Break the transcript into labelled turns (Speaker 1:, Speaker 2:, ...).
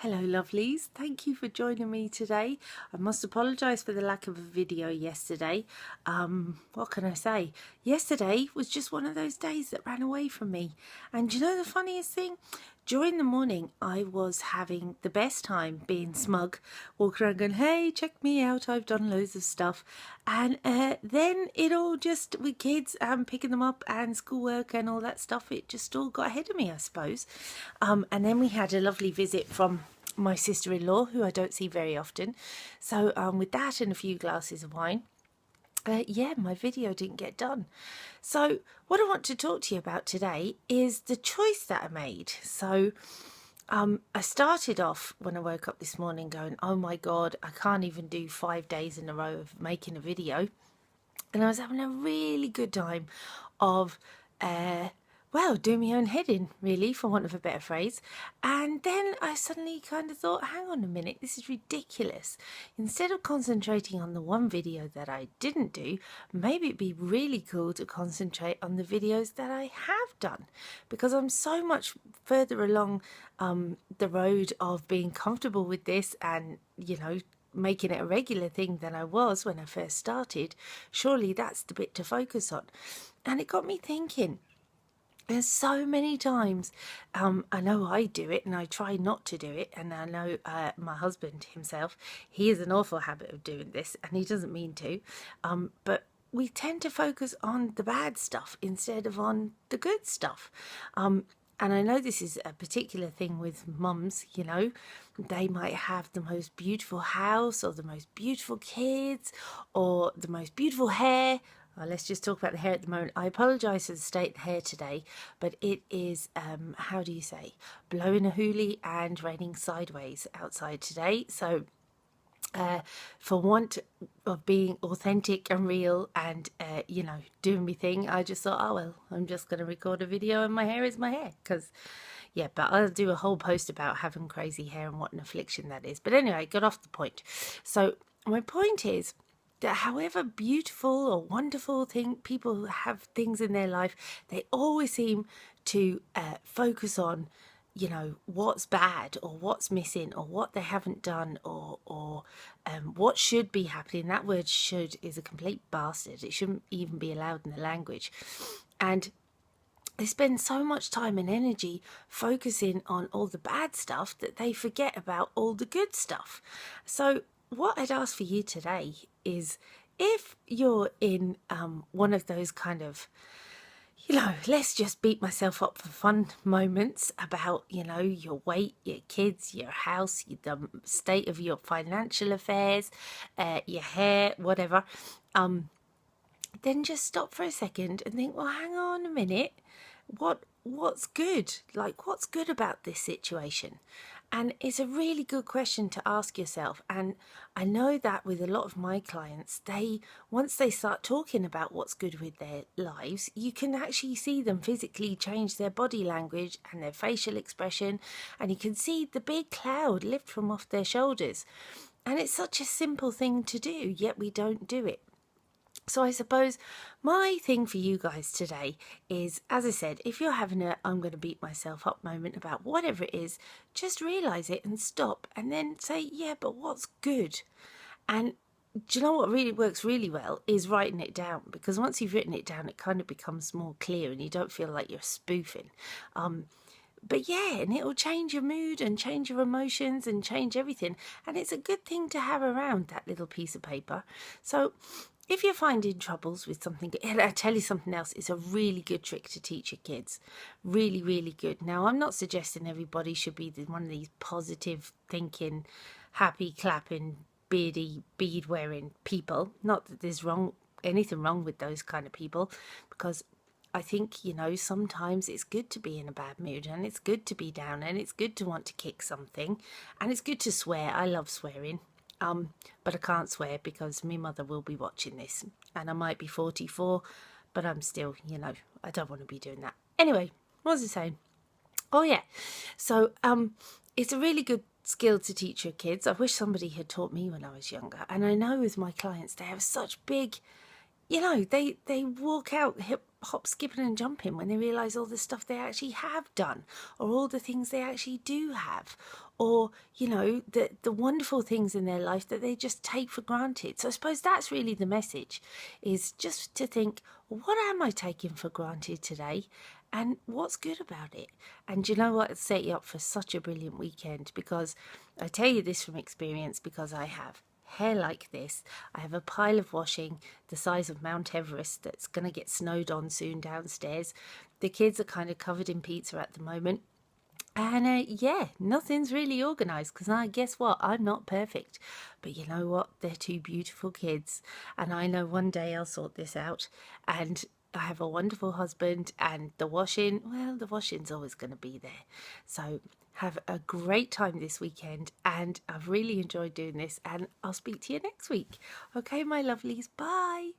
Speaker 1: Hello lovelies, thank you for joining me today. I must apologise for the lack of a video yesterday. What can I say? Yesterday was just one of those days that ran away from me. And you know the funniest thing? During the morning I was having the best time being smug, walking around going, hey, check me out, I've done loads of stuff. And then it all just, with kids and picking them up and schoolwork and all that stuff, it just all got ahead of me, I suppose. And then we had a lovely visit from my sister-in-law, who I don't see very often. So with that and a few glasses of wine, yeah, my video didn't get done. So what I want to talk to you about today is the choice that I made. So I started off when I woke up this morning going, oh my God, I can't even do 5 days in a row of making a video. And I was having a really good time of doing my own head in, really, for want of a better phrase. And then I suddenly kind of thought, hang on a minute, this is ridiculous. Instead of concentrating on the one video that I didn't do, maybe it'd be really cool to concentrate on the videos that I have done, because I'm so much further along the road of being comfortable with this and, you know, making it a regular thing than I was when I first started. Surely that's the bit to focus on. And it got me thinking, there's so many times, I know I do it and I try not to do it, and I know my husband himself, he has an awful habit of doing this and he doesn't mean to, but we tend to focus on the bad stuff instead of on the good stuff. And I know this is a particular thing with mums, you know, they might have the most beautiful house or the most beautiful kids or the most beautiful hair. Well, let's just talk about the hair at the moment. I apologise for the state of the hair today, but it is, how do you say, blowing a hoolie and raining sideways outside today. So for want of being authentic and real and, you know, doing my thing, I just thought, oh, well, I'm just going to record a video and my hair is my hair. Because, yeah, but I'll do a whole post about having crazy hair and what an affliction that is. But anyway, I got off the point. So my point is that however beautiful or wonderful people have things in their life, they always seem to focus on, you know, what's bad or what's missing or what they haven't done or what should be happening. That word should is a complete bastard. It shouldn't even be allowed in the language. And they spend so much time and energy focusing on all the bad stuff that they forget about all the good stuff. So what I'd ask for you today is, if you're in one of those kind of, you know, let's just beat myself up for fun moments about, you know, your weight, your kids, your house, the state of your financial affairs, your hair, whatever, then just stop for a second and think, well, hang on a minute, what's good? Like, what's good about this situation? And it's a really good question to ask yourself. And I know that with a lot of my clients, once they start talking about what's good with their lives, you can actually see them physically change their body language and their facial expression, and you can see the big cloud lift from off their shoulders. And it's such a simple thing to do, yet we don't do it. So I suppose my thing for you guys today is, as I said, if you're having a I'm going to beat myself up moment about whatever it is, just realise it and stop and then say, yeah, but what's good? And do you know what really works really well is writing it down, because once you've written it down, it kind of becomes more clear and you don't feel like you're spoofing. But yeah, and it'll change your mood and change your emotions and change everything. And it's a good thing to have around, that little piece of paper. So if you're finding troubles with something, and I'll tell you something else, it's a really good trick to teach your kids. Really, really good. Now, I'm not suggesting everybody should be one of these positive thinking, happy clapping, beardy, bead wearing people. Not that there's anything wrong with those kind of people, because I think, you know, sometimes it's good to be in a bad mood and it's good to be down and it's good to want to kick something and it's good to swear. I love swearing. But I can't swear because my mother will be watching this, and I might be 44, but I'm still, you know, I don't want to be doing that. Anyway, what was I saying? Oh yeah, so it's a really good skill to teach your kids. I wish somebody had taught me when I was younger, and I know with my clients they have such big, you know, they walk out hop, skipping and jumping when they realise all the stuff they actually have done, or all the things they actually do have, or, you know, the wonderful things in their life that they just take for granted. So I suppose that's really the message, is just to think, what am I taking for granted today? And what's good about it? And you know what? It'll set you up for such a brilliant weekend, because I tell you this from experience, because I have hair like this. I have a pile of washing the size of Mount Everest that's going to get snowed on soon downstairs. The kids are kind of covered in pizza at the moment. And yeah, nothing's really organised, because I guess what? I'm not perfect. But you know what? They're two beautiful kids. And I know one day I'll sort this out. And I have a wonderful husband, and the washing, well, the washing's always going to be there. So have a great time this weekend. And I've really enjoyed doing this. And I'll speak to you next week. Okay, my lovelies. Bye.